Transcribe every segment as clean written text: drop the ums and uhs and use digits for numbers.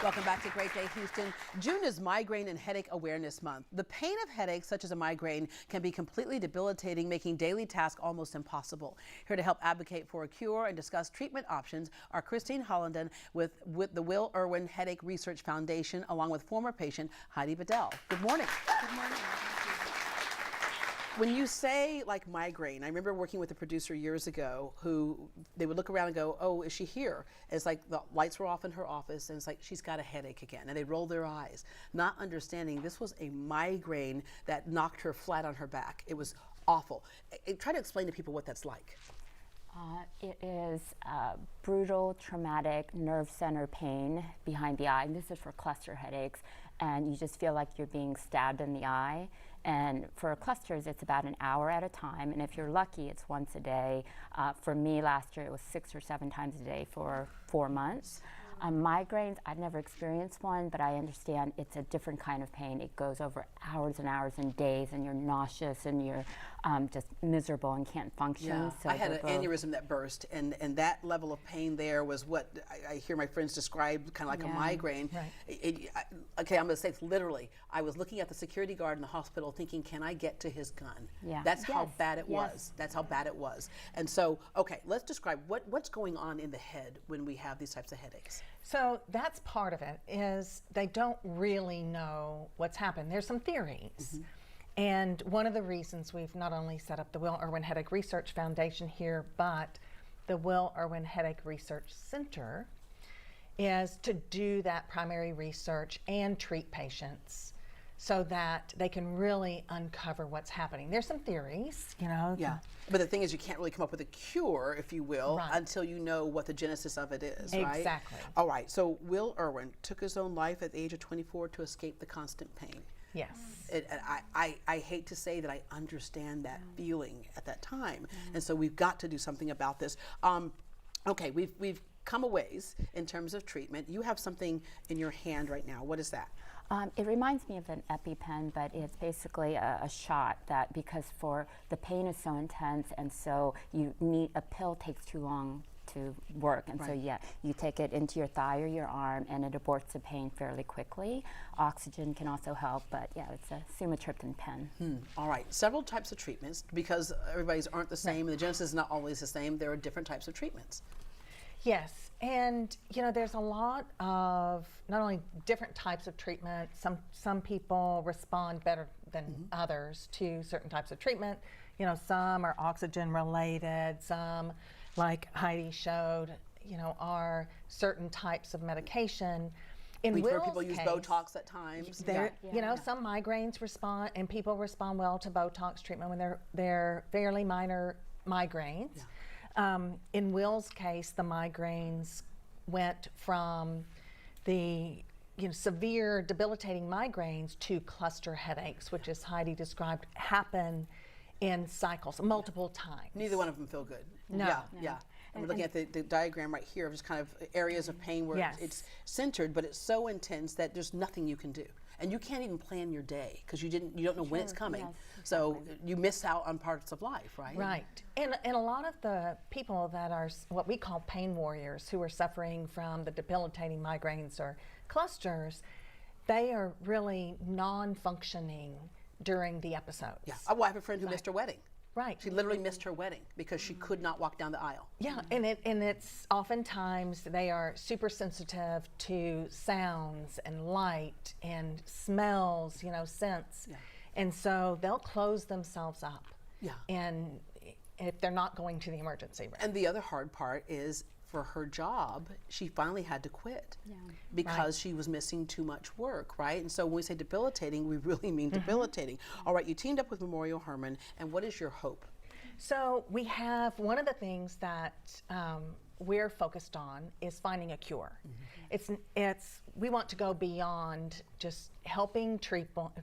Welcome back to Great Day Houston. June is Migraine and Headache Awareness Month. The pain of headaches, such as a migraine, can be completely debilitating, making daily tasks almost impossible. Here to help advocate for a cure and discuss treatment options are Christine Hollenden with the Will Erwin Headache Research Foundation, along with former patient Heidi Bedell. Good morning. Good morning. When you say like migraine, I remember working with a producer years ago who they would look around and go, "Oh, is she here?" And it's like the lights were off in her office and it's like she's got a headache again, and they'd roll their eyes, not understanding this was a migraine that knocked her flat on her back. It was awful. Try to explain to people what that's like. It is brutal, traumatic nerve center pain behind the eye. And this is for cluster headaches, and you just feel like you're being stabbed in the eye. And for clusters, it's about an hour at a time, and if you're lucky, it's once a day. For me, last year, it was 6 or 7 times a day for 4 months. Migraines, I've never experienced one, but I understand it's a different kind of pain. It goes over hours and hours and days, and you're nauseous, and you're just miserable and can't function. Yeah. So I had an aneurysm that burst, and that level of pain there was what I hear my friends describe kind of like a migraine. Right. Okay, I'm going to say it's literally, I was looking at the security guard in the hospital thinking, can I get to his gun? Yeah. That's how bad it Yes. was. That's how bad it was. And so, okay, let's describe what's going on in the head when we have these types of headaches. So that's part of it, is they don't really know what's happened. There's some theories. And one of the reasons we've not only set up the Will Erwin Headache Research Foundation here, but the Will Erwin Headache Research Center is to do that primary research and treat patients so that they can really uncover what's happening. There's some theories, you know. Yeah, but the thing is you can't really come up with a cure, if you will, until you know what the genesis of it is, right? Exactly. All right, so Will Erwin took his own life at the age of 24 to escape the constant pain. Yes. I hate to say that I understand that feeling at that time, and so we've got to do something about this. Okay, we've come a ways in terms of treatment. You have something in your hand right now. What is that? It reminds me of an EpiPen, but it's basically a shot that, because for the pain is so intense, and so you need a pill takes too long to work, and so yeah, you take it into your thigh or your arm, and it aborts the pain fairly quickly. Oxygen can also help, but yeah, it's a sumatriptan pen. All right, several types of treatments, because everybody's aren't the same, and the genesis is not always the same. There are different types of treatments. Yes, and you know, there's a lot of not only different types of treatment. Some people respond better than others to certain types of treatment. You know, some are oxygen related, some, like Heidi showed, you know, are certain types of medication. We've heard people use Botox at times. You know, some migraines respond, and people respond well to Botox treatment when they're fairly minor migraines. In Will's case, the migraines went from the severe debilitating migraines to cluster headaches, which, as Heidi described, happen in cycles multiple times. Neither one of them feel good. No. Yeah. And we're looking at the diagram right here of just kind of areas of pain where it's centered, but it's so intense that there's nothing you can do. And you can't even plan your day because you don't know when it's coming. Yes, so you miss out on parts of life, right? Right. And a lot of the people that are what we call pain warriors, who are suffering from the debilitating migraines or clusters, they are really non-functioning during the episodes. Yeah. Oh, I have a friend who missed her wedding. Right. She literally missed her wedding because she could not walk down the aisle. Yeah, and it's oftentimes they are super sensitive to sounds and light and smells, you know, scents. Yeah. And so they'll close themselves up. Yeah. And if they're not going to the emergency room. And the other hard part is, for her job, she finally had to quit because she was missing too much work, right? And so when we say debilitating, we really mean debilitating. All right, you teamed up with Memorial Hermann, and what is your hope? So we have, one of the things that we're focused on is finding a cure. We want to go beyond just helping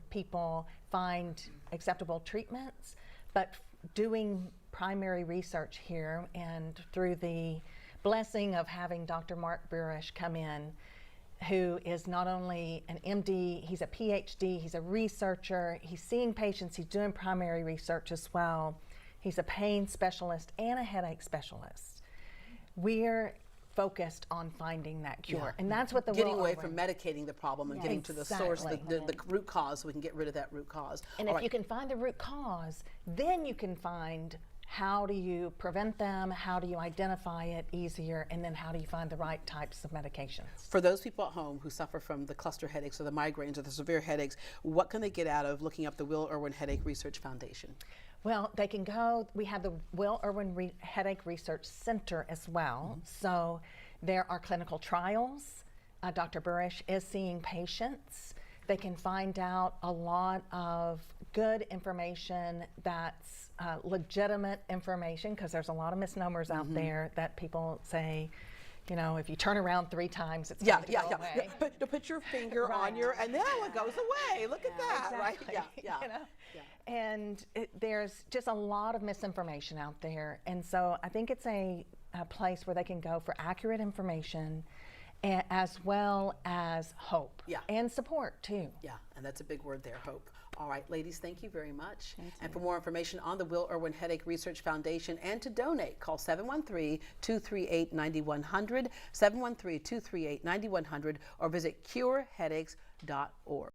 people find acceptable treatments, but doing primary research here, and through the blessing of having Dr. Mark Burish come in, who is not only an MD, he's a PhD, he's a researcher, he's seeing patients, he's doing primary research as well. He's a pain specialist and a headache specialist. We're focused on finding that cure. Yeah. And that's what the Getting Will away Irwin- from medicating the problem and getting to the source, Exactly. the root cause, so we can get rid of that root cause. And All if right. you can find the root cause, then you can find how do you prevent them, how do you identify it easier, and then how do you find the right types of medications. For those people at home who suffer from the cluster headaches or the migraines or the severe headaches, what can they get out of looking up the Will Irwin Headache Research Foundation? Well, they can go, we have the Will Irwin Headache Research Center as well. So there are clinical trials. Dr. Burish is seeing patients. They can find out a lot of good information that's legitimate information, because there's a lot of misnomers out there that people say, you know, if you turn around 3 times, it's going to go away. Put your finger on your, and then it goes away. Look at that, right? Exactly. You know? And there's just a lot of misinformation out there. And so I think it's a place where they can go for accurate information, as well as hope and support too. Yeah, and that's a big word there, hope. All right, ladies, thank you very much. And for more information on the Will Irwin Headache Research Foundation and to donate, call 713-238-9100, 713-238-9100, or visit cureheadaches.org.